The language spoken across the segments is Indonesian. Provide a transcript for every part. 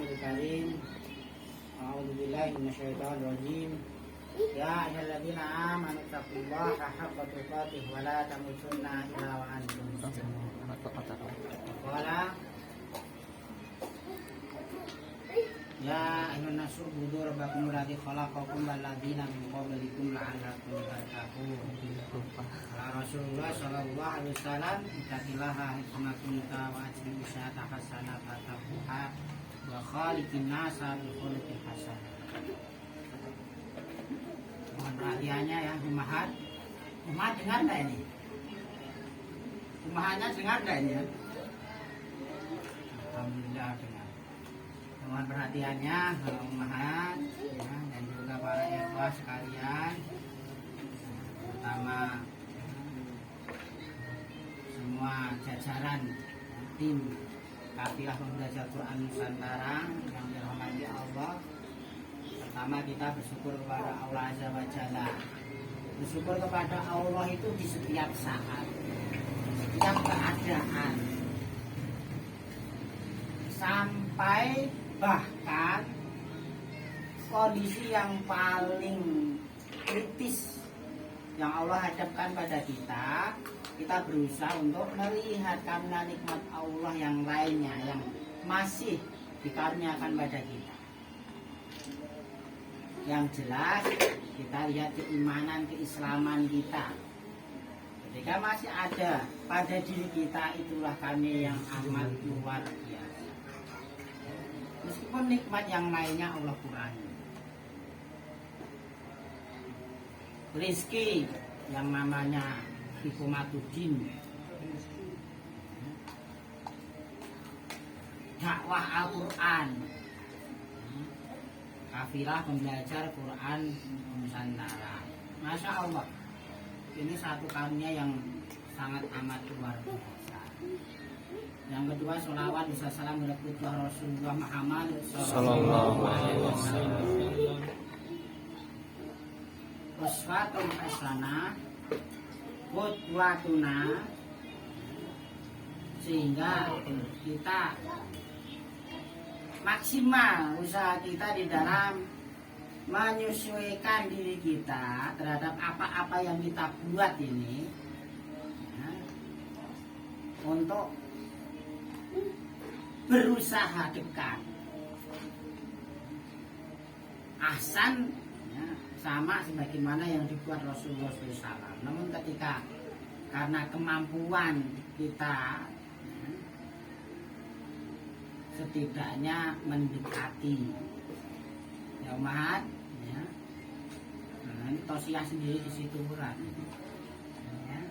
Bismillahirrahmanirrahim. A'udzubillahi minasyaitonirrajim. Ya ayyuhalladzina amanu taqullaha haqqa tuqatih wa la tamutunna illa wa antum muslimun. Qala ya ayyuhan nasu ubudu rabbakum alladzi khalaqakum wal ladzina min qablikum la'allakum tattaqun. Rasulullah sallallahu alaihi wasallam ittaqillaha haitsu kunta wa ajri usyata hasanata taquha wa khaliqin nasa bi khuluqin hasan. Mohon perhatiannya ya Umahat. Umahat dengar enggak ini? Umahatnya dengar enggak ini ya? Alhamdulillah dengar. Mohon perhatiannya Umahat ya, dan juga para ikhwah sekalian, terutama semua jajaran tim Kafilah Pembelajar Quran Nusantara yang dirahmati Allah. Pertama kita bersyukur kepada Allah Azza wa Jalla. Bersyukur kepada Allah itu di setiap saat, setiap keadaan, sampai bahkan kondisi yang paling kritis yang Allah hadapkan pada kita, kita berusaha untuk melihat karena nikmat Allah yang lainnya yang masih dikaruniakan pada kita. Yang jelas kita lihat keimanan, keislaman kita. Ketika masih ada pada diri kita, itulah kami yang amat luar biasa. Meskipun nikmat yang lainnya Allah kurangi. Rizki yang namanya Hikumatudin, dakwah Al-Quran, Kafilah Pembelajar Quran Nusantara. Masya Allah, ini satu karunia yang sangat amat luar biasa. Yang kedua, sholawat bisa salam kepada Rasulullah Muhammad sallallahu alaihi wasallam. Uswatun hasanah, qudwatuna, sehingga kita maksimal usaha kita di dalam menyesuaikan diri kita terhadap apa-apa yang kita buat ini ya, untuk berusaha dekat ahsan ya, sama sebagaimana yang dibuat Rasulullah SAW. Namun ketika karena kemampuan kita setidaknya mendekati ya Umat ya. Nah, ini tausiah sendiri di situ berat ya.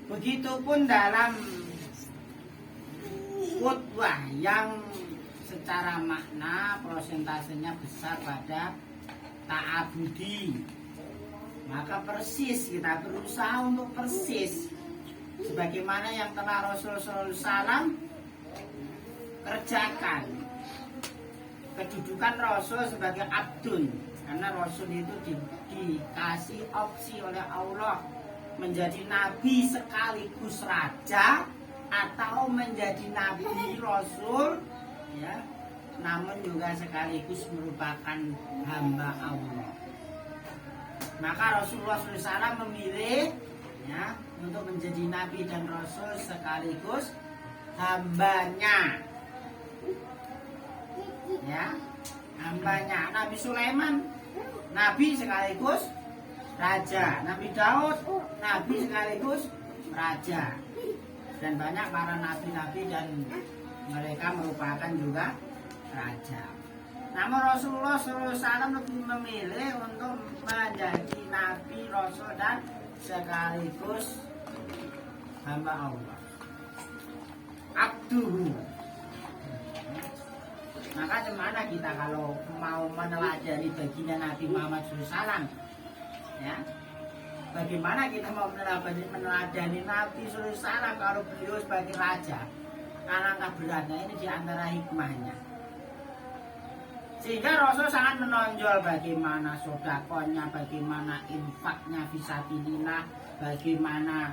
Begitupun dalam khutbah yang secara makna prosentasenya besar pada ta'abudi, maka persis kita berusaha untuk persis sebagaimana yang telah Rasulullah SAW kerjakan. Kedudukan Rasul sebagai abdun, karena Rasul itu dikasih opsi oleh Allah menjadi nabi sekaligus raja atau menjadi nabi Rasul ya, namun juga sekaligus merupakan hamba Allah. Maka Rasulullah SAW memilih ya, untuk menjadi nabi dan rasul sekaligus hambanya ya, hambanya. Nabi Sulaiman nabi sekaligus raja, Nabi Daud nabi sekaligus raja, dan banyak para nabi-nabi dan mereka merupakan juga raja. Namun Rasulullah SAW lebih memilih untuk menjadi nabi, rasul dan sekaligus hamba Allah, abduhu. Maka gimana kita kalau mau meneladani baginda Nabi Muhammad SAW ya? Bagaimana kita mau meneladani Nabi SAW kalau beliau sebagai raja? Alangkah beratnya ini diantara hikmahnya. Sehingga Rasul sangat menonjol bagaimana sodakonya, bagaimana infaknya fisabilillah, bagaimana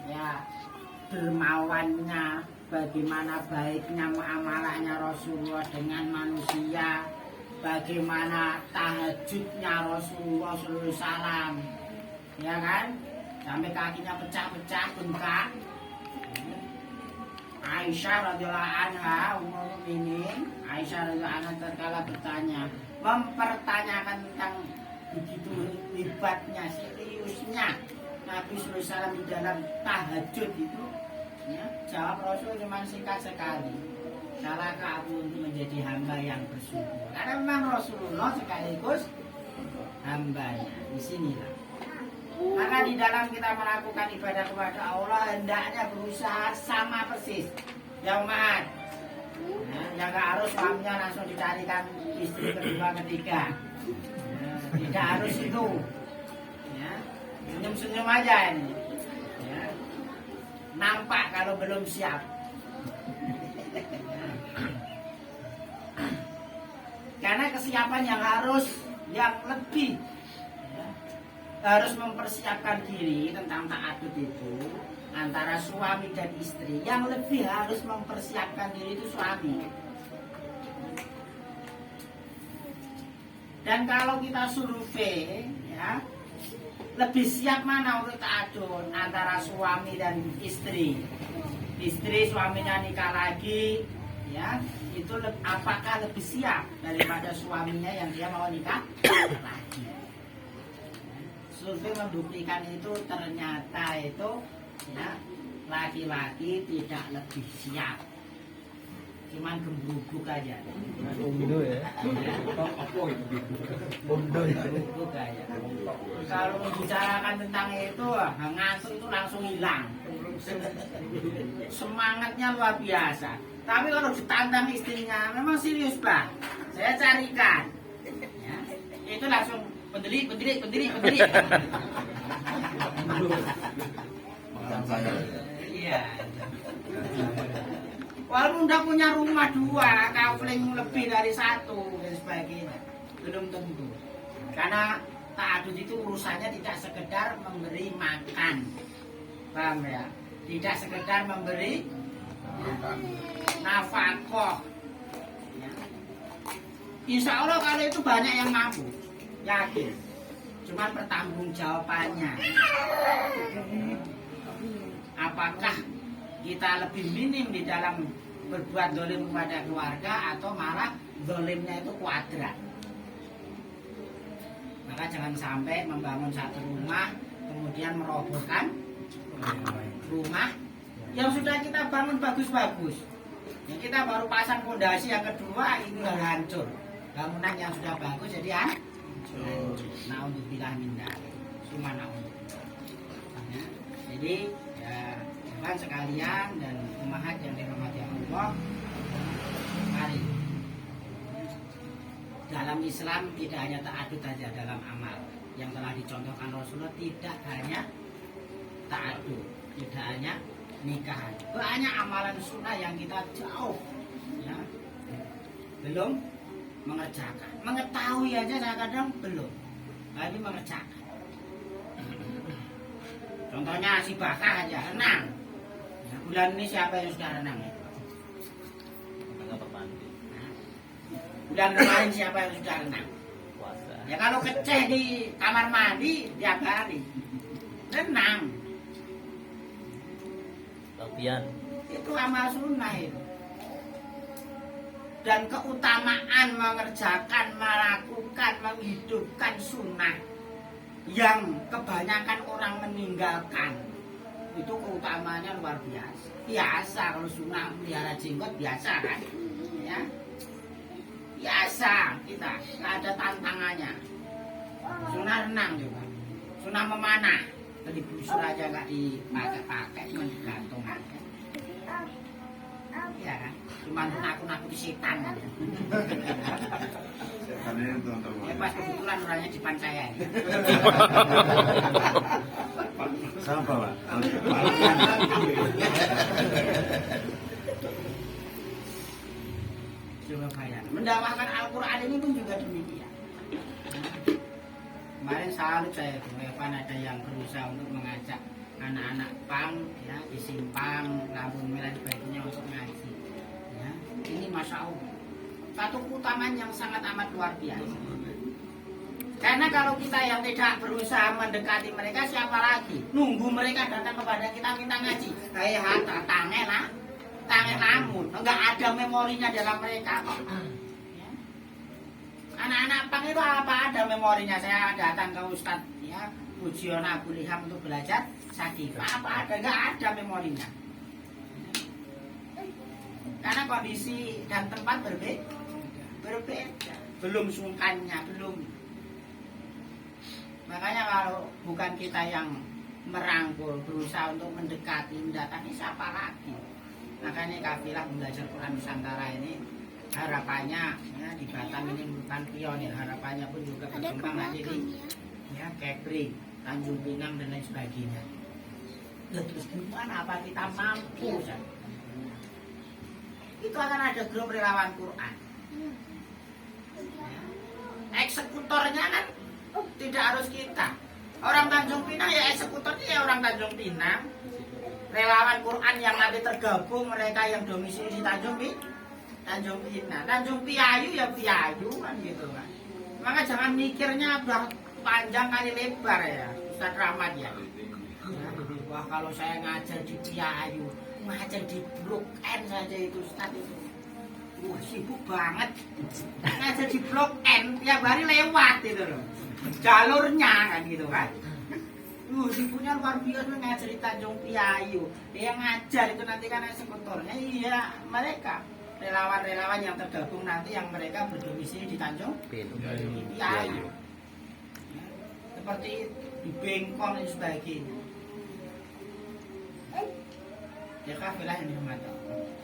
ya dermawannya, bagaimana baiknya muamalahnya Rasulullah dengan manusia, bagaimana tahajudnya Rasulullah SAW, ya kan? Sampai kakinya pecah-pecah, bengkak. Aisyah radhiyallahu anha, Ummul Mukminin, Aisyah radhiyallahu anha terkala bertanya, mempertanyakan tentang begitu hebatnya, seriusnya Nabi SAW di dalam tahajud itu. Ya, jawab Rasul cuma singkat sekali. Salahkah aku untuk menjadi hamba yang bersyukur? Karena memang Rasulullah sekaligus hambanya. Di sinilah. Maka di dalam kita melakukan ibadah kepada Allah hendaknya berusaha sama persis. Yang maaf, yang gak harus suaminya langsung dicarikan istri kedua ketiga. Tidak harus itu. Ya, senyum-senyum aja ini. Ya. Nampak kalau belum siap. Karena kesiapan yang lebih harus mempersiapkan diri tentang ta'adud itu antara suami dan istri. Yang lebih harus mempersiapkan diri itu suami. Dan kalau kita survei, ya, lebih siap mana untuk ta'adud antara suami dan istri? Istri suaminya nikah lagi, ya, itu apakah lebih siap daripada suaminya yang dia mau nikah lagi? Survei membuktikan itu ternyata itu, ya, laki-laki tidak lebih siap, cuman gembruguk aja. Undo ya. Undo ya. Gembruguk aja. Kalau membicarakan tentang itu, ngantuk itu langsung hilang. Semangatnya luar biasa. Tapi kalau ditantang istrinya, memang serius Pak. Saya carikan, ya, itu langsung berdiri. Macam saya. Iya. Walaupun udah punya rumah 2, kafling lebih dari 1 dan sebagainya, belum tentu. Karena ta'adud itu urusannya tidak sekedar memberi makan, paham ya? Tidak sekedar memberi nafkah. Ya. Insya Allah kalau itu banyak yang mampu, yakin. Cuman pertanggungjawabannya, apakah kita lebih minim di dalam berbuat dolim kepada keluarga atau malah dolimnya itu kuadrat? Maka jangan sampai membangun satu rumah kemudian merobohkan rumah yang sudah kita bangun bagus-bagus. Ya, kita baru pasang fondasi yang kedua itu udah hancur. Bangunan yang sudah bagus jadi hancur. Naudzubillah min dzalik. Cuma naudzubillah. Ya, jadi ya teman sekalian dan umahat yang dirahmati Allah, mari dalam Islam tidak hanya ta'adud saja dalam amal yang telah dicontohkan Rasulullah, tidak hanya ta'adud, tidak hanya nikahan, banyak amalan sunnah yang kita jauh, ya, belum mengerjakan. Mengetahui aja kadang belum, tapi mengerjakan. Contohnya si Bakah aja renang. Ya, bulan ini siapa yang sudah renang ya? Bulan kemarin siapa yang sudah renang? Ya kalau keceh di kamar mandi tiap hari renang. Itu amal sunnah itu. Dan keutamaan mengerjakan, melakukan, menghidupkan sunnah yang kebanyakan orang meninggalkan, itu keutamaannya luar biasa. Biasa kalau sunnah melihara jenggot biasa kan, ya biasa kita, nggak ada tantangannya. Sunnah renang juga, sunnah memanah, beli busur aja nggak dipakai-pakai, cuma digantung aja. Iya kan, cuma nakut-nakut setan aja. Ya pas kebetulan orangnya di depan saya. Siapa Pak? Surabaya. Mendakwahkan Al-Quran ini pun juga demikian. Kemarin salut saya, Evan ada yang berusaha untuk mengajak anak-anak pang ya di simpang lampu merah sebagainya untuk ngaji ya. Ini masya Allah satu keutamaan yang sangat amat luar biasa. Karena kalau kita yang tidak berusaha mendekati mereka, siapa lagi? Nunggu mereka datang kepada kita minta ngaji. Kayak hata, tangen namun enggak ada memorinya dalam mereka kok. Ya. Anak-anak pang itu apa ada memorinya? Saya datang ke Ustadz ya, Pujiona Abu Liham untuk belajar sakit. Apa ada? Enggak ada memorinya. Karena kondisi dan tempat berbeda. Belum sungkannya, belum. Makanya kalau bukan kita yang merangkul, berusaha untuk mendekati, mendatangi, siapa lagi? Makanya kafilah belajar Quran Nusantara ini harapannya ya, di Batam ini bukan pionir, harapannya pun juga berkembang nanti di ya, Kepri, Tanjung Pinang dan lain sebagainya. Ya, terus gimana apa kita mampu? Ya? Itu akan ada grup relawan Quran. Ya. Eksekutornya kan tidak harus kita. Orang Tanjung Pinang ya eksekutornya ya orang Tanjung Pinang. Relawan Quran yang nanti tergabung mereka yang domisili di Tanjung Pinang. Tanjung Piayu ya Piayu kan gitu kan. Maka jangan mikirnya udah panjang kali lebar ya Ustaz Rahmat ya. Wah kalau saya ngajar di Piayu, ngajar di Blok N saja itu Ustaz itu. Wah sibuk banget. Ngajar di Blok N tiap hari lewat itu loh. Jalurnya kan gitu kan. Sibuknya luar biasa ngajar di Tanjung Piayu. Yang ngajar itu nanti kan eksekutornya iya mereka relawan-relawan yang tergabung nanti yang mereka berdomisili di Tanjung Piayu. Ya, seperti di Bengkong dan sebagainya. Ya kafilah yang dihormati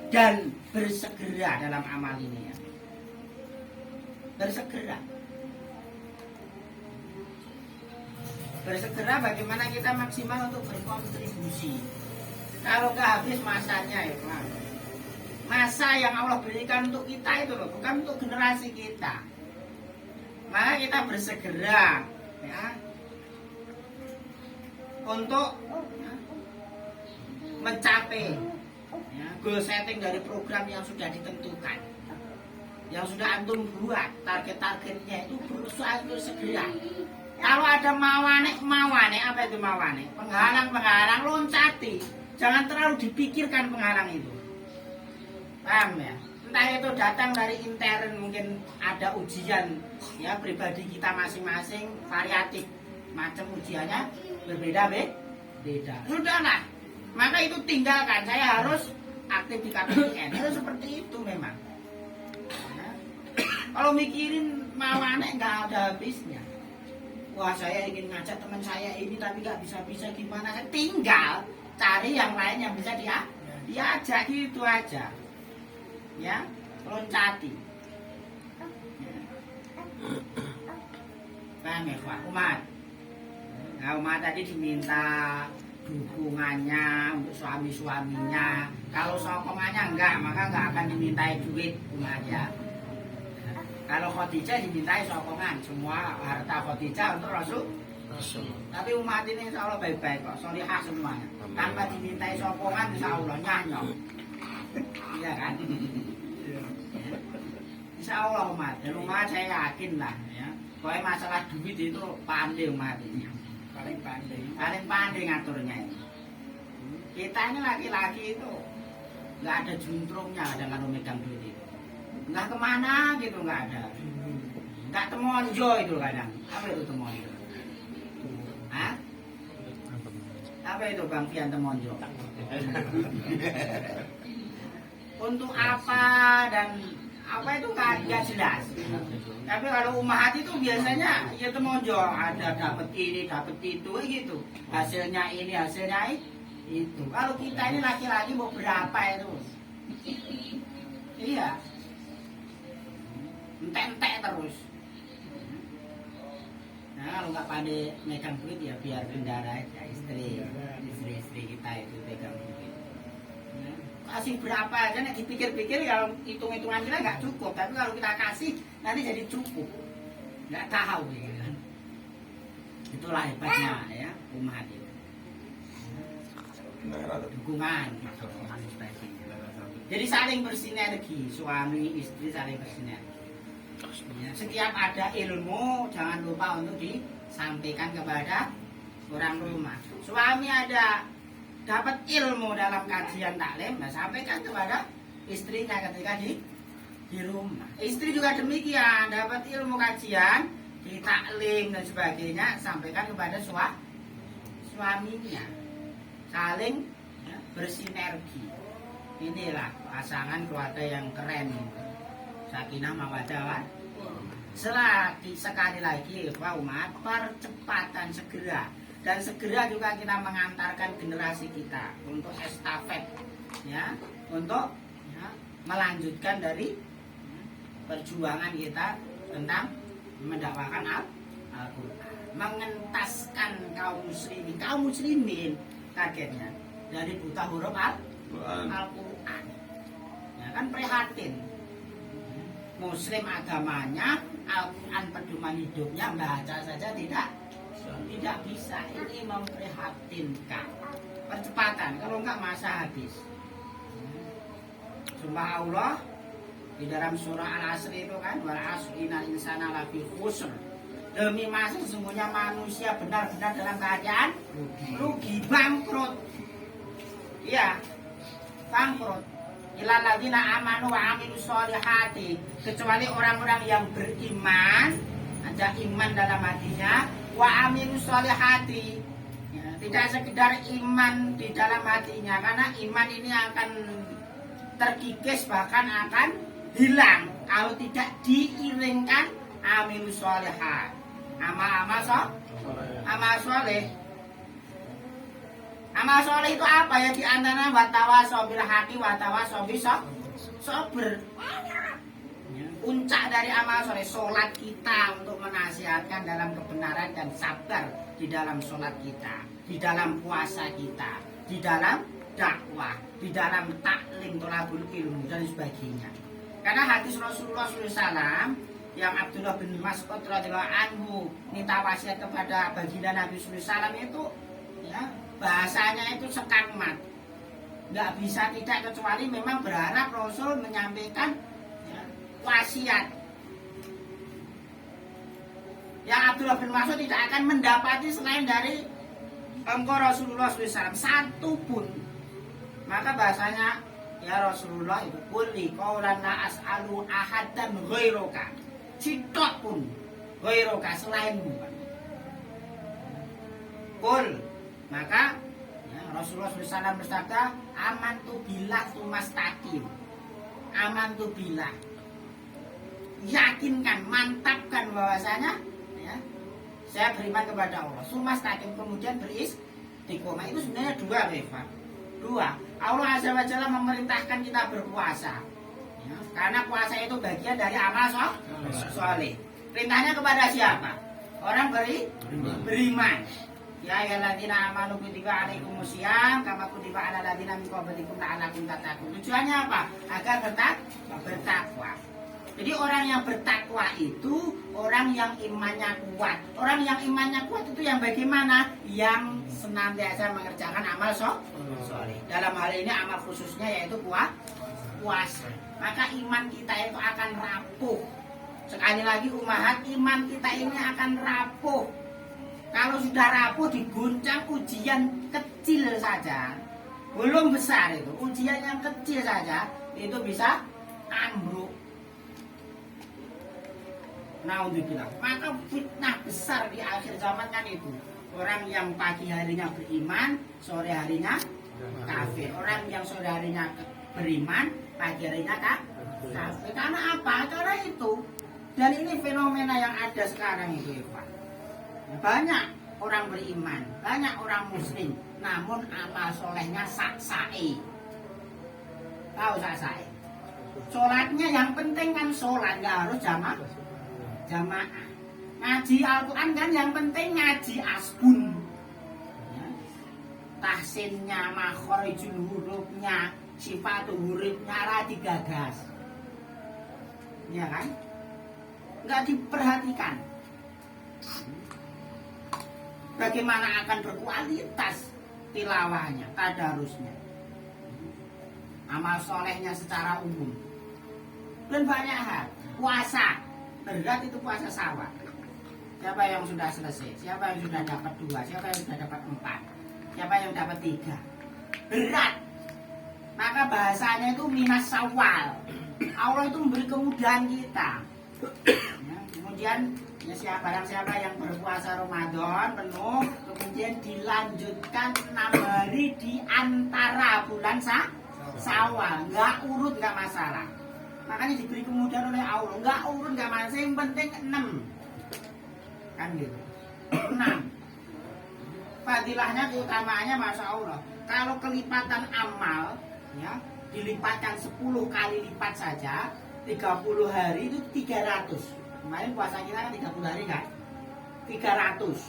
dan bersegera dalam amal ini ya. Bersegera bagaimana kita maksimal untuk berkontribusi. Kalau nggak habis masanya ya Pak. Masa yang Allah berikan untuk kita itu loh, bukan untuk generasi kita. Maka kita bersegera ya, untuk ya, mencapai ya, goal setting dari program yang sudah ditentukan. Yang sudah antum buat target-targetnya itu berusaha untuk segera. Kalau ada mawane, apa itu mawane? Penghalang loncati. Jangan terlalu dipikirkan penghalang itu. Paham ya? Entah itu datang dari intern, mungkin ada ujian ya pribadi kita masing-masing, variatif. Macam ujiannya berbeda. Sudahlah. Maka itu tinggalkan. Saya harus aktif di KPN. Itu seperti itu memang. Ya. Kalau mikirin mawane nggak ada habisnya. Wah saya ingin ngajak teman saya ini tapi nggak bisa gimana? Saya tinggal cari yang lain yang bisa diajak gitu aja, ya loncati. Paham ya Pak Umat? Nah Umat tadi diminta dukungannya untuk suami-suaminya. Kalau sokongannya enggak, maka nggak akan dimintai duit Umat ya. Kalau Khadijah dimintai sokongan, semua harta Khadijah untuk Rasul. Tapi umat ini insya Allah baik-baik kok, solihah semuanya. Tanpa dimintai sokongan, insya Allah nyanyok. Iya kan? Insya Allah umat. Dan umat saya yakin lah. Ya. Pokoknya masalah duit itu pandai umat ini. Paling pandai ngaturnya ini. Kita ini laki-laki itu nggak ada juntrungnya dengan memegang duit itu. Nggak kemana gitu, nggak ada. Nggak temonjo itu kadang. Apa itu temonjo? Hah? Apa itu Bang Fian temonjo? Untuk apa dan apa itu nggak jelas. Tapi kalau umat itu biasanya ya temonjo, ada dapat ini, dapat itu gitu. Hasilnya ini, hasilnya itu. Kalau kita ini laki-laki mau berapa itu? Iya. Entek-entek terus. Nah kalau nggak pandai megang duit ya biar kendara aja istri kita itu pegang duit. Nah, kasih berapa aja, nek dipikir-pikir kalau hitung-hitungan kita nggak cukup, tapi kalau kita kasih nanti jadi cukup. Nggak tahu ya kan. Itulah hebatnya ya umat itu. dukungan. Jadi saling bersinergi, suami istri saling bersinergi. Ya, setiap ada ilmu jangan lupa untuk disampaikan kepada orang rumah. Suami ada dapat ilmu dalam kajian taklim, nah sampaikan kepada istrinya ketika di rumah. Istri juga demikian, dapat ilmu kajian di taklim dan sebagainya, sampaikan kepada suaminya. Saling ya, bersinergi. Inilah pasangan keluarga yang keren. Sakinah mawaddah. Sekali lagi Pak umat, percepatan segera dan segera juga kita mengantarkan generasi kita untuk estafet ya, untuk ya, melanjutkan dari perjuangan kita tentang mendakwakan Al-Quran, mengentaskan kaum muslimin targetnya dari buta huruf Al-Quran. Ya kan prihatin. Muslim agamanya, Al-Quran pedoman hidupnya, baca saja tidak bisa. Ini memprihatinkan. Percepatan, kalau enggak masa habis. Sumpah Allah di dalam surah Al-Asr itu kan, wal asri innal insana lafi khusr. Demi masa sesungguhnya manusia benar-benar dalam keadaan rugi, bangkrut. Iya, bangkrut. Illal ladzina amanu wa amilus sholihati, kecuali orang-orang yang beriman, ada iman dalam hatinya, wa amilus sholihati. Ya, tidak sekedar iman di dalam hatinya, karena iman ini akan terkikis bahkan akan hilang kalau tidak diiringkan amilus sholihat, amal soleh. Amal soleh itu apa ya? Di antara watawasaw bil haqi watawasaw bis sabr. Puncak dari amal soleh, sholat kita untuk menasihatkan dalam kebenaran dan sabar di dalam sholat kita, di dalam puasa kita, di dalam dakwah, di dalam taklim, tolabul ilmu dan sebagainya. Karena hadis Rasulullah SAW yang Abdullah bin Mas'ud radhiyallahu anhu minta wasiat kepada baginda Nabi SAW itu ya, bahasanya itu sekalimat, nggak bisa tidak kecuali memang berharap Rasul menyampaikan ya, wasiat. Yang Abdullah bin Mas'ud tidak akan mendapati selain dari engkau Rasulullah SAW satu pun. Maka bahasanya ya Rasulullah itu kulli qaulan la as'alu ahadan ghairuka, citok pun ghairuka selainmu. Kul, maka ya, Rasulullah SAW bersabda amantu billah tumastaqim. Amantu billah, yakinkan, mantapkan bahwasanya ya, saya beriman kepada Allah. Tumastaqim, kemudian beristiqomah. Itu sebenarnya dua. Allah Azza wa Jalla memerintahkan kita berpuasa ya, karena puasa itu bagian dari amal soleh. Perintahnya kepada siapa? Orang beriman. Ya ayyuhalladzina amanu kutiba alaikumusiyam kama kutiba alal ladzina min qablikum la'allakum tattaqun. Tujuannya apa? Agar bertakwa. Jadi orang yang bertakwa itu orang yang imannya kuat. Orang yang imannya kuat itu yang bagaimana? Yang senantiasa mengerjakan amal soleh. Dalam hal ini amal khususnya yaitu puasa. Maka iman kita itu akan rapuh. Sekali lagi umahat, iman kita ini akan rapuh. Kalau sudah rapuh diguncang ujian kecil saja, belum besar itu, ujian yang kecil saja itu bisa ambruk. Naudzubillah. Maka fitnah besar di akhir zaman kan itu. Orang yang pagi harinya beriman, sore harinya kafir. Orang yang sore harinya beriman, pagi harinya kafir. Karena apa? Karena itu. Dan ini fenomena yang ada sekarang itu, Pak. Banyak orang beriman, banyak orang muslim, namun amal solehnya sak-sae. Tahu sak-sae? Sholatnya yang penting kan sholat, nggak harus jamaah. Ngaji Al-Quran kan yang penting ngaji asbun ya. Tahsinnya, makhorijul hurufnya, sifatul hurufnya lah digagas ya kan, nggak diperhatikan bagaimana akan berkualitas tilawahnya, tadarusnya, amal solehnya secara umum, dan banyak hal. Puasa berat itu puasa sawah. Siapa yang sudah selesai? Siapa yang sudah dapat 2? Siapa yang sudah dapat 4? Siapa yang dapat 3? Berat. Maka bahasanya itu minas sawal. Allah itu memberi kemudahan kita. Ya, kemudian ya barang siapa yang berpuasa Ramadan penuh, kemudian dilanjutkan 6 hari di antara bulan Syawal, nggak urut nggak masalah. Makanya diberi kemudahan oleh Allah, nggak urut nggak masalah, yang penting 6. Kan gitu. 6. Fadilahnya, keutamaannya masya Allah. Kalau kelipatan amal, ya dilipatkan 10 kali lipat saja, 30 hari itu 300. Kemarin puasa kita kan 30 hari kan, 300,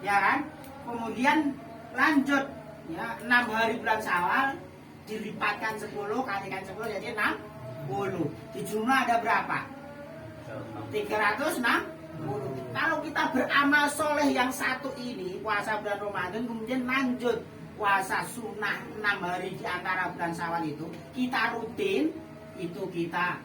ya kan. Kemudian lanjut, ya 6 hari bulan Syawal dilipatkan 10 kalikan 10 jadi 60. Di jumlah ada berapa? 360. Kalau kita beramal soleh yang satu ini, puasa bulan Ramadan, kemudian lanjut puasa sunnah 6 hari di antara bulan Syawal itu, kita rutin, itu kita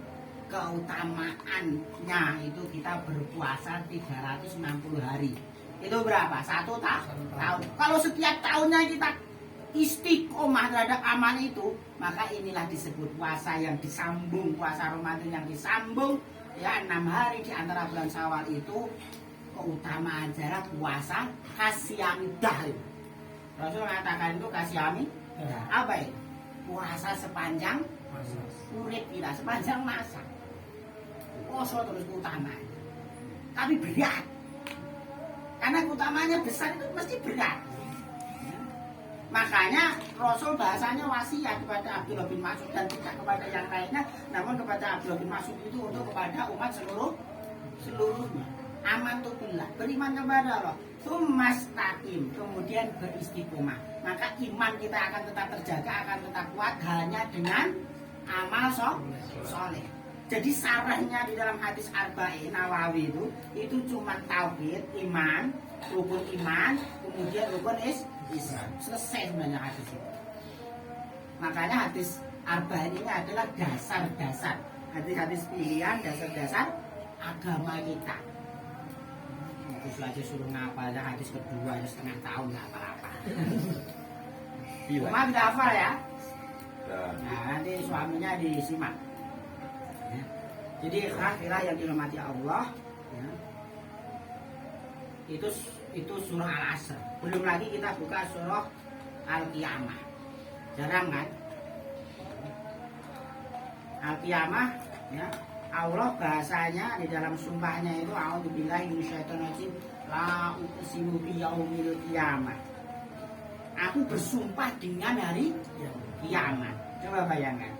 keutamaannya itu kita berpuasa 360 hari. Itu berapa? 1 tahun. Kalau setiap tahunnya kita istiqomah terhadap amal itu, maka inilah disebut puasa yang disambung, puasa Ramadan yang disambung, ya 6 hari di antara bulan Syawal itu. Keutamaan cara puasa kasyamidah. Rasul mengatakan itu kasyami apa itu? Puasa sepanjang urip kita, sepanjang masa. Puasa terus keutamaan. Tapi berat. Karena keutamanya besar itu mesti berat. Ya. Makanya Rasul bahasanya wasiat kepada Abdullah bin Mas'ud dan tidak kepada yang lainnya, namun kepada Abdullah bin Mas'ud itu untuk kepada umat seluruhnya. Amantubillah, beriman kepada Allah, tsumastaqim, kemudian beristiqomah. Maka iman kita akan tetap terjaga, akan tetap kuat hanya dengan amal soleh. Jadi sarahnya di dalam hadis Arba'in Nawawi itu cuma tauhid, iman, rukun iman, kemudian rukun Islam. Selesai sebenarnya hadis itu. Makanya hadis Arba'in ini adalah dasar-dasar, hadis-hadis pilihan, dasar-dasar agama kita. Terus aja suruh ngapal aja hadis kedua aja setengah tahun nggak apa-apa. Cuma tidak hafal ya. Nah nanti suaminya disimak. Ya. Jadi ikhlas yang dirahmati Allah, ya. Itu surah Al-Asr. Belum lagi kita buka surah Al-Qiyamah. Jarang kan? Al-Qiyamah, ya. Allah bahasanya di dalam sumpahnya itu a'udzubillahi minasyaitonirrajim, la uqsimu biyaumil qiyamah. Aku bersumpah dengan hari kiamat. Coba bayangkan.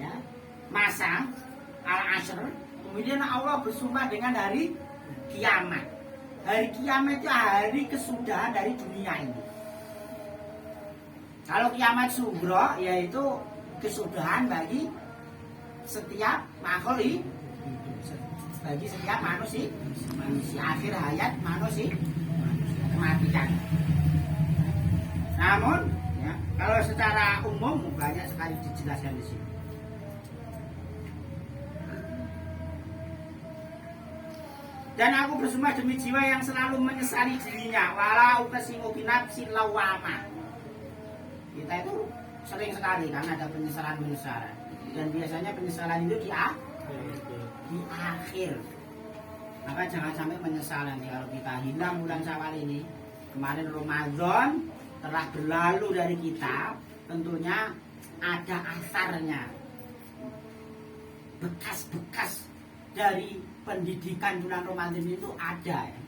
Ya. Masa Al-Asr, kemudian Allah bersumpah dengan hari kiamat. Hari kiamat itu hari kesudahan dari dunia ini. Kalau kiamat sugro yaitu kesudahan bagi setiap makhluk, bagi setiap manusia akhir hayat manusia kematian. Namun ya, kalau secara umum banyak sekali dijelaskan di sini. Dan aku bersumpah demi jiwa yang selalu menyesali dirinya, walau kesimu binafsin lawama. Kita itu sering sekali kan ada penyesalan. Dan biasanya penyesalan itu di akhir. Maka jangan sampai menyesal nanti kalau kita hilang bulan Syawal ini. Kemarin Ramadan telah berlalu dari kita, tentunya ada asarnya, bekas-bekas dari pendidikan bulan Ramadan itu ada ya.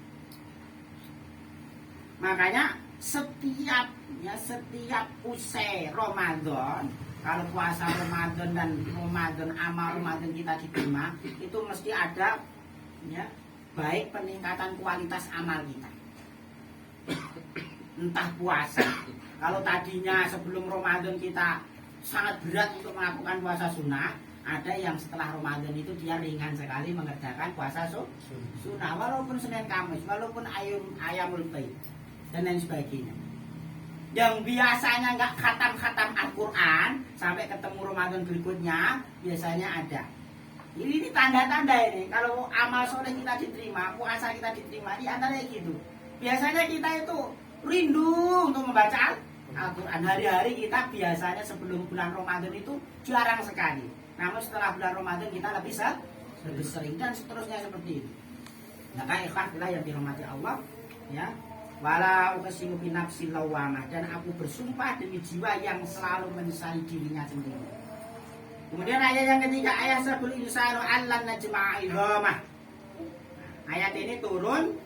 Makanya setiap usai Ramadan, kalau puasa Ramadan dan amal Ramadan kita diterima, itu mesti ada ya, baik peningkatan kualitas amal kita. Entah puasa, kalau tadinya sebelum Ramadan kita sangat berat untuk melakukan puasa sunnah, ada yang setelah Ramadan itu dia ringan sekali mengerjakan puasa sunnah, walaupun Senin Kamis, walaupun ayamul bait dan lain sebagainya. yang biasanya nggak khatam-khatam Al-Quran sampai ketemu Ramadan berikutnya biasanya ada. Ini tanda-tanda ini kalau amal soleh kita diterima, puasa kita diterima, di antaranya gitu. Biasanya kita itu rindu untuk membaca Al-Quran. Hari-hari kita biasanya sebelum bulan Ramadan itu jarang sekali. Namun setelah bulan Ramadan kita lebih sering dan seterusnya seperti itu. Maka ikhwah yang dirahmati Allah, ya. Wala uqsimu bi nafsil lawamah, dan aku bersumpah demi jiwa yang selalu menyesali dirinya sendiri. Kemudian ayat yang ketiga, ayat sabul insanu allan najma'a idhamah. Ayat ini turun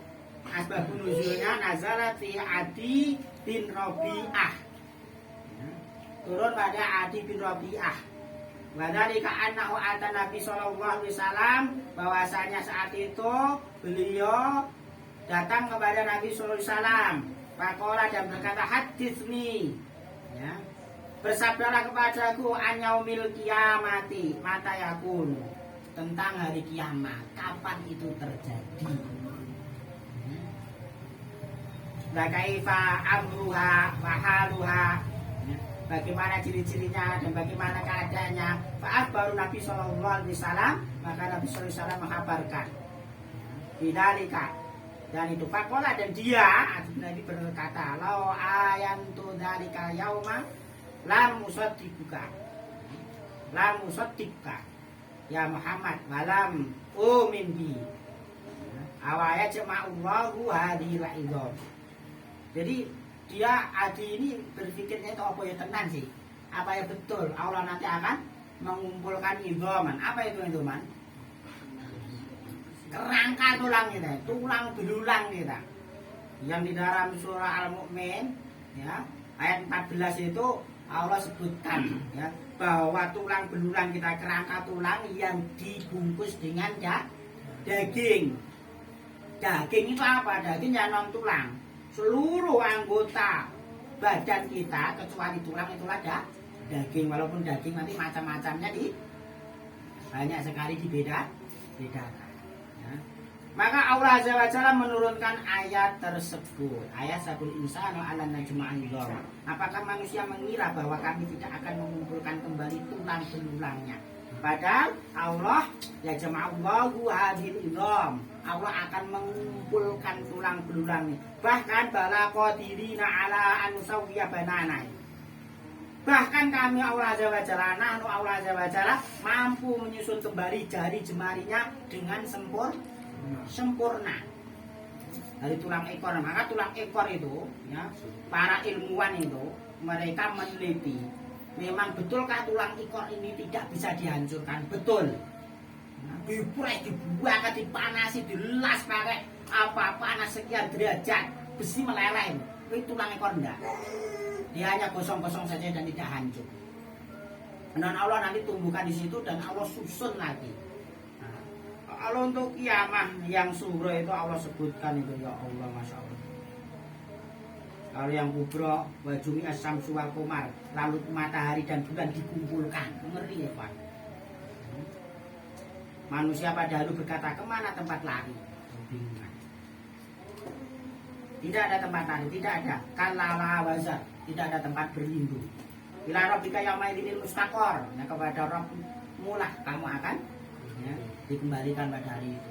asbabun nuzulnya nazalat fi Adi bin Rabi'ah. Turun pada Adi bin Rabi'ah. Wadhalika annahu ata Nabi sallallahu alaihi wasallam, bahwasanya saat itu beliau datang kepada Nabi sallallahu alaihi wasallam, faqala dan berkata haditsni, ya, bersabdalah kepadaku an yaumil kiamati mata yakun, tentang hari kiamat, kapan itu terjadi. La kaifa amruha wa haluha, bagaimana ciri-cirinya dan bagaimana keadaannya. Fa baru Nabi sallallahu alaihi wasallam, maka Nabi sallallahu alaihi wasallam menghabarkan bidzalika, dan itu fakola, dan dia Nabi berkata lau ayantu dzalika yauma lam usaddiquka ya Muhammad walam umin bi awaya jama'allahu hadhil idham. Jadi dia Adi ini berpikirnya itu apa ya tenang sih, apa ya betul Allah nanti akan mengumpulkan idhaman. Apa itu idhaman? Kerangka tulang kita, tulang belulang kita, yang di dalam surah Al-Mu'min, ya, ayat 14 itu Allah sebutkan, ya, bahwa tulang belulang kita, kerangka tulang yang dibungkus dengan daging. Daging itu apa? Daging ya non tulang. Seluruh anggota badan kita kecuali tulang itu ada daging, walaupun daging nanti macam-macamnya banyak sekali dibedakan. Maka Allah Azza wa Jalla menurunkan ayat tersebut, ayat sabul insanu ala najma'il idham. Apakah manusia mengira bahwa kami tidak akan mengumpulkan kembali tulang belulangnya? Padahal Allah ya jama'allahu hadhil idham, Allah akan mengumpulkan tulang belulang ini. Bahkan bala qadirina ala an nusawwiya banana. Bahkan kami Allah Azza wa Jalla, Allah Azza wa Jalla mampu menyusun kembali jari jemarinya dengan sempurna dari tulang ekor. Maka tulang ekor itu, ya, para ilmuwan itu mereka meneliti memang betulkah tulang ekor ini tidak bisa dihancurkan. Betul. Dipres, dibuang, dipanasi, dilas pakai apa panas sekian derajat, besi meleleh. Itu tulang ekor enggak. Dia hanya gosong-gosong saja dan tidak hancur. Dan Allah nanti tumbuhkan di situ dan Allah susun lagi. Kalau untuk kiamah yang sughra itu Allah sebutkan itu, ya Allah, masya Allah. Kalau yang kubra wajumi as-samsu wal qamar, lalu matahari dan bulan dikumpulkan. Ngeri ya Pak. Manusia pada lalu berkata, kemana tempat lari? Bingungan. Tidak ada tempat lari, tidak ada. Kalala wazar, tidak ada tempat berlindung. Bila rabbika yaumaidin mustaqor, ya, kepada Rabbmu lah kamu akan, ya, dikembalikan pada hari itu.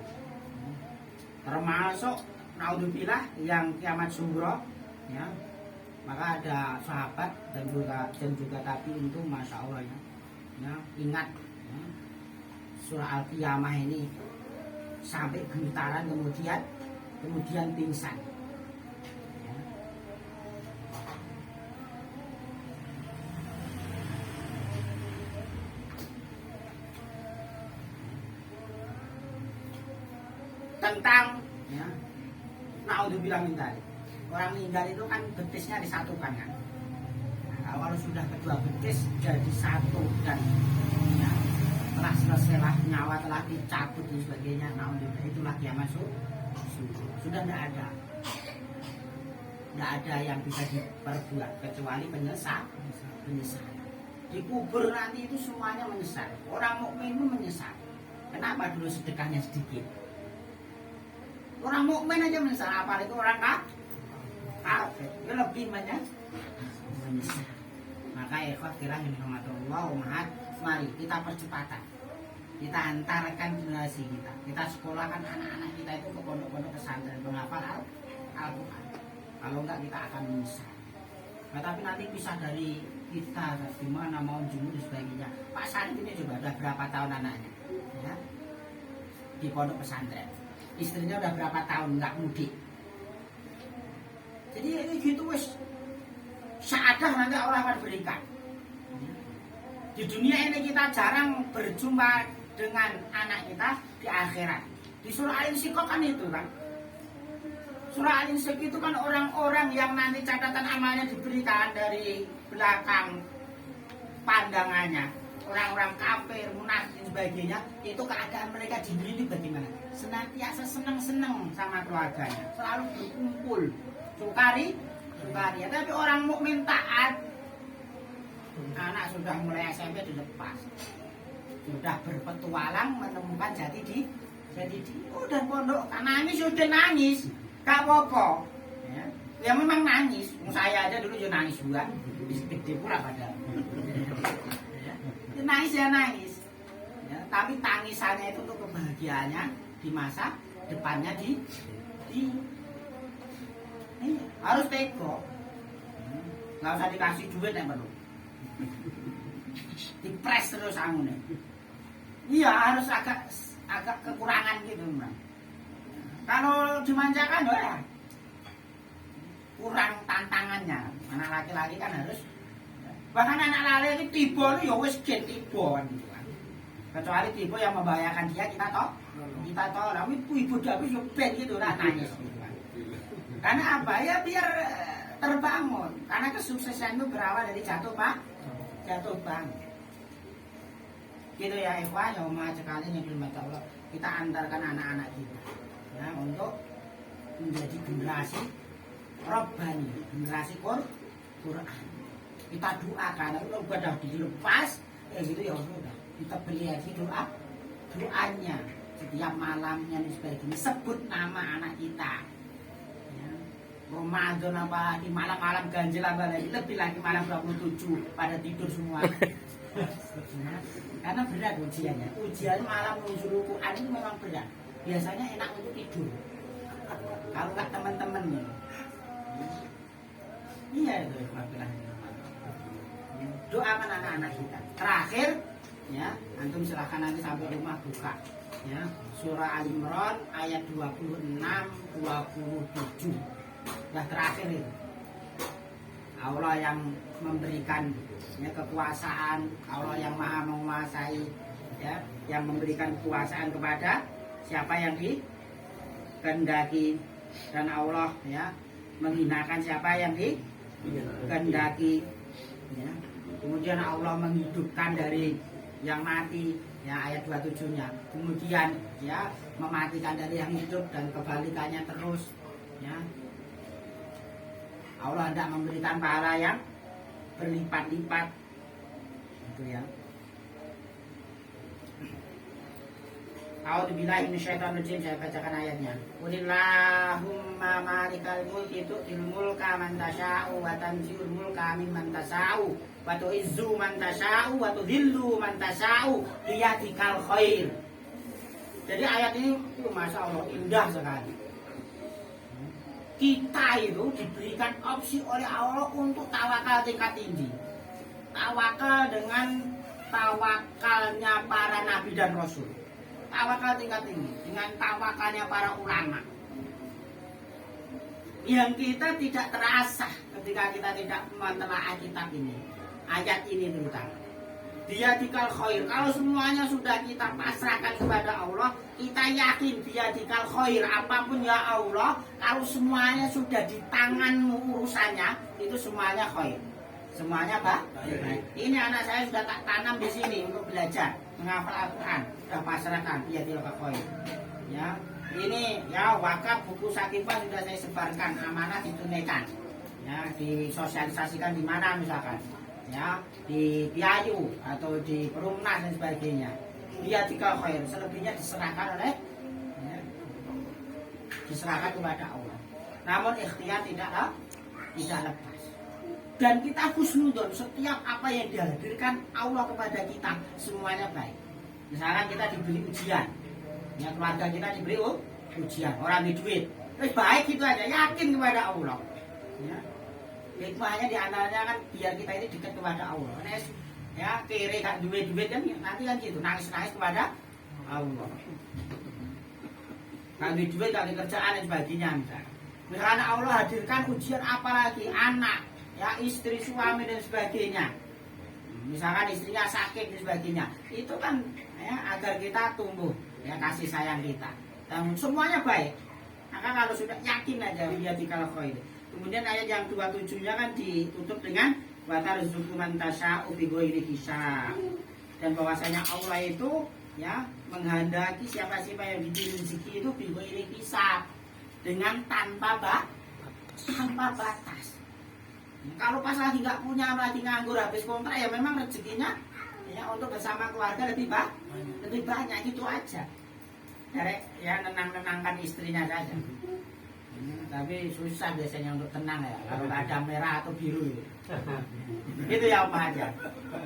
Termasuk naudzubillah yang kiamat sughra, ya, maka ada sahabat dan juga tabi'in itu masya Allah, ya, ingat, ya, surah Al-Qiyamah ini sampai gemetaran kemudian pingsan. Ya. Tentang, ya, naudzubillah min dzalik. Orang meninggal itu kan betisnya disatukan kan. Nah, kalau sudah kedua betis jadi satu dan, ya, telah selesailah nyawa telah dicabut dan sebagainya, naudzubillah, itulah kiamat sudah tidak ada yang bisa diperbuat kecuali menyesal. Dikubur nanti itu semuanya menyesal. Orang mukmin itu menyesal. Kenapa dulu sedekahnya sedikit? Orang mukmin aja menyesal, apalagi orang kafir. Ya lebih banyak menyesal. Maka ikhwat kirang Allah umat, mari kita percepatan, kita antarkan generasi kita sekolahkan anak-anak kita itu ke pondok-pondok pesantren menghafal Al-Quran. Kalau enggak kita akan menyesal. Nah, tapi nanti pisah dari kita, gimana mau jumlah dan sebagainya. Pak Sarif ini coba udah berapa tahun anaknya, ya, di pondok pesantren. Istrinya udah berapa tahun nggak mudik. Jadi ini gitu wes. Saadah nanti Allah akan berikan. Di dunia ini kita jarang berjumpa dengan anak kita di akhirat. Di surah Al-Insyiqaq kan itu kan. Surah Al-Insyiqaq itu kan orang-orang yang nanti catatan amalnya diberikan dari belakang pandangannya. Orang-orang kafir, munafik dan sebagainya, itu keadaan mereka di dunia ini bagaimana? Senantiasa senang-senang sama keluarganya, selalu berkumpul, sukari. Tapi orang mukmin taat, anak sudah mulai SMP dilepas, sudah berpetualang menemukan jati diri. Dan pondok nangis sudah nangis, gak apa-apa. Ya memang nangis. Saya aja dulu juga nangis juga, gede pula padahal. Nangis ya nangis. Tapi tangisannya itu untuk kebahagiaannya di masa depannya harus teko. Nggak usah dikasih duit yang perlu. Dipres terus angunnya. Iya harus agak kekurangan gitu, Bang. Kalau dimanjakan ya kurang tantangannya. Anak laki-laki kan harus, bahkan anak laki-laki tiba itu ya wis tiba kan gitu kan. Kecuali tiba yang membahayakan dia kita toh. Tapi ibu dapur yo ben gitu lah nangis gitu kan. Karena apa? Ya biar terbangun. Karena kesuksesan itu berawal dari jatuh bangun. Gitu ya ikhwan, yang umat sekalian yang dirahmati Allah. Kita antarkan anak-anak kita ya untuk menjadi generasi Rabbani, generasi Quran. Kita doakan, kalau udah dilepas ya gitu ya udah. Kita beli lagi doanya setiap malamnya dan sebagainya. Sebut nama anak kita. Ramadan apa di malam-malam ganjil apa lagi, lebih lagi malam 27 pada tidur semua. Karena berat ujiannya. Ujian malam menuju Quran itu memang berat. Biasanya enak untuk tidur. Kalau nggak teman-teman nih. Iya itu doakan anak-anak kita. Terakhir ya, antum silahkan nanti sampai rumah buka ya surah Al-Imran ayat 26 27. Yang terakhir itu Allah yang memberikan ya, kekuasaan, Allah yang maha menguasai ya, yang memberikan kekuasaan kepada siapa yang dikehendaki, dan Allah ya menghinakan siapa yang dikehendaki ya. Kemudian Allah menghidupkan dari yang mati ya, ayat 27-nya. Kemudian ya mematikan dari yang hidup dan kebalikannya terus ya. Allah tidak memberikan pahala yang berlipat-lipat itu ya. A'udzubillahi minasyaitonirrajim, saya bacakan ayatnya. Qulillahumma malikal mulki tu'til mulka man tasya'u wa tanzi'ul mulka mimman tasya'u wa tu'izzu man tasya'u wa tudhillu man tasya'u biyadikal khair. Jadi ayat ini Masya Allah indah sekali. Kita itu diberikan opsi oleh Allah untuk tawakal tingkat tinggi. Tawakal dengan tawakalnya para nabi dan rasul. Tawakal tingkat tinggi dengan tawakalnya para ulama. Yang kita tidak terasa ketika kita tidak mentelaah kitab ini. Ayat ini terutama. Biyadikal khair. Kalau semuanya sudah kita pasrahkan kepada Allah, kita yakin biyadikal khair. Apapun ya Allah, kalau semuanya sudah di tanganmu urusannya, itu semuanya khair. Semuanya apa? Baik. Ini anak saya sudah tak tanam di sini untuk belajar menghafal Al-Quran. Sudah pasrahkan biyadikal khair. Ya, ini ya wakaf buku Sakifah sudah saya sebarkan, amanah ditunaikan. Ya, disosialisasikan di mana misalkan. Ya, di Piayu atau di Perumnas dan sebagainya. Dia tiga khair, selebihnya diserahkan oleh ya, diserahkan kepada Allah. Namun ikhtiar tidak lepas. Dan kita husnudon, setiap apa yang dihadirkan Allah kepada kita semuanya baik. Misalkan kita diberi ujian, ya keluarga kita diberi ujian, orang di duit, terus baik gitu aja, yakin kepada Allah. Ya. Hikmahnya diantaranya kan biar kita ini dekat kepada Allah. Ya kiri gak duit kan nanti kan gitu nangis kepada Allah. Gak duit gak kerjaan dan sebagainya misalnya. Misalnya Allah hadirkan ujian apalagi anak, ya istri, suami dan sebagainya. Misalkan istrinya sakit dan sebagainya, itu kan ya, agar kita tumbuh ya kasih sayang kita. Dan semuanya baik. Maka kalau sudah yakin aja dia dikala khair. Kemudian ayat yang 27-nya kan ditutup dengan wa tarzuqu man tasya'u bi ghairi hisab. Dan bahwasanya Allah itu ya menghendaki siapa yang diberi rezeki itu bi ghairi hisab, dengan tanpa batas. Kalau pas lagi nggak punya, lagi nganggur, habis kontrak, ya memang rezekinya ya untuk bersama keluarga lebih banyak, gitu aja. Ya nenangkan istrinya saja. Tapi susah biasanya untuk tenang ya. Kalau nggak ada merah atau biru itu ya apa aja.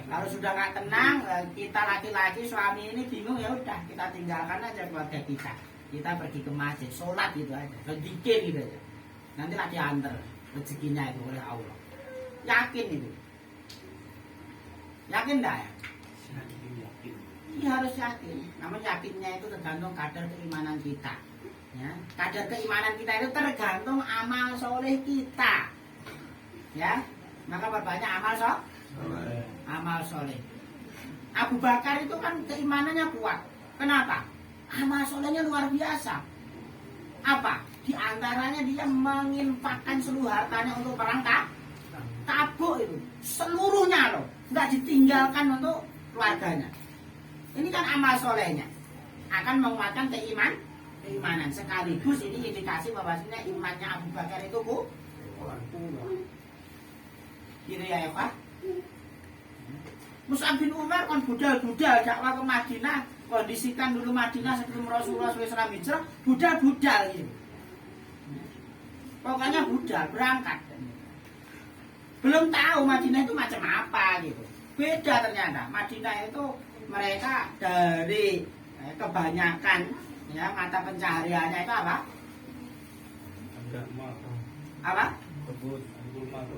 Kalau sudah nggak tenang, kita laki-laki suami ini bingung, ya udah kita tinggalkan aja keluarga kita. Kita pergi ke masjid, sholat gitu aja, sedikit gitu aja. Nanti lagi antar rezekinya itu oleh Allah. Yakin itu? Yakin enggak ya? Iya harus yakin. Namun yakinnya itu tergantung kadar keimanan kita. Ya, kadar keimanan kita itu tergantung amal soleh kita. Ya, maka berbanyak amal soleh. Abu Bakar itu kan keimanannya kuat. Kenapa? Amal solehnya luar biasa. Apa? Di antaranya dia menginfakkan seluruh hartanya untuk perang Tabuk itu. Seluruhnya loh. Nggak ditinggalkan untuk keluarganya. Ini kan amal solehnya. Akan menguatkan keimanan. Sekaligus ini indikasi bahwasanya imannya Abu Bakar itu kuat. Gitu ya Pak? Mus'ab bin Umar kan budal-budal dakwah ke Madinah. Kondisikan dulu Madinah sebelum Rasulullah SAW hijrah, budal-budal gitu. Pokoknya budal, berangkat. Belum tahu Madinah itu macam apa gitu. Beda ternyata. Madinah itu mereka dari kebanyakan ya mata pencahariannya itu apa? Apa?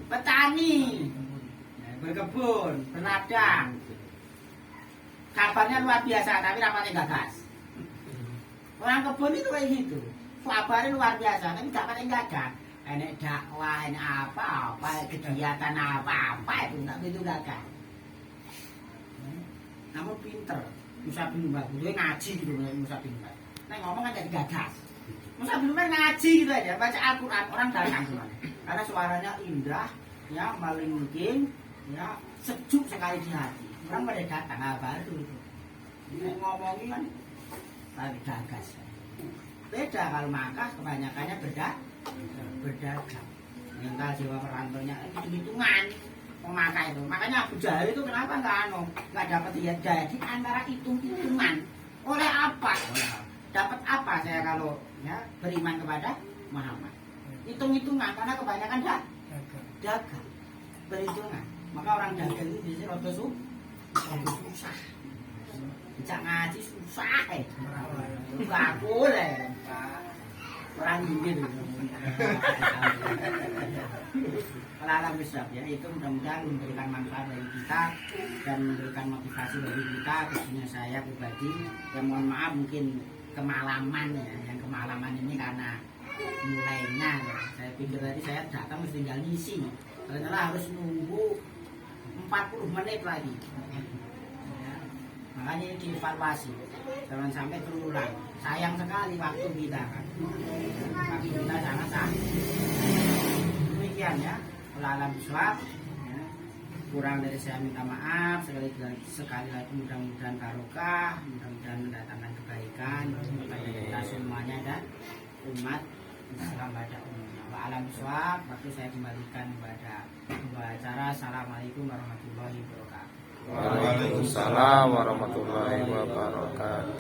Petani, berkebun, berladang. Kabarnya luar biasa, tapi rapatnya gagas. Orang kebun itu kayak gitu. Kabarnya luar biasa, tapi dapatnya gagas. Ini dakwah, ini apa, kegiatan apa itu nggak begitu gagal. Namun pinter, Musa bin Umar, dia ngaji gitu Musa bin Umar. Nah ngomong kan jadi gagas. Musa bin Umar ngaji gitu aja, baca Al-Quran, orang datang semuanya. Karena suaranya indah, ya melingking, ya sejuk sekali di hati. Orang pada datang, apa itu? Ngomongin kan, tapi gagas. Beda kalau Makkah kebanyakannya berdagang. Mental jiwa perantaunya hitung-hitungan memakai itu. Makanya Abu Jahal itu kenapa nggak dapat dia jadi antara hitung-hitungan. Oleh apa? Dapat apa saya kalau ya beriman kepada Muhammad? Hitung-hitungan karena kebanyakan dagang, berhitungan. Maka orang dagang itu biasanya rada susah. Bisa ngaji susah. Nggak boleh. Orang gitu. Alam besar ya itu mudah-mudahan memberikan manfaat bagi kita dan memberikan motivasi bagi kita, khususnya saya pribadi. Ya mohon maaf mungkin kemalaman ya, yang kemalaman ini karena mulainya ya. Saya pikir tadi saya datang mesti tinggal ngisi, ternyata harus nunggu 40 menit lagi. Ya, makanya ini dievaluasi, jangan sampai terulang. Sayang sekali waktu kita kan. Waktu kita sangat demikian ya. Alam biswab ya. Kurang dari saya minta maaf sekali lagi, mudah-mudahan barokah, mudah-mudahan mendatangkan kebaikan kepada kita semuanya dan umat Islam pada umumnya. Alam biswab, waktu saya kembalikan kepada pembawa acara. Assalamualaikum warahmatullahi wabarakatuh. Waalaikumsalam warahmatullahi wabarakatuh.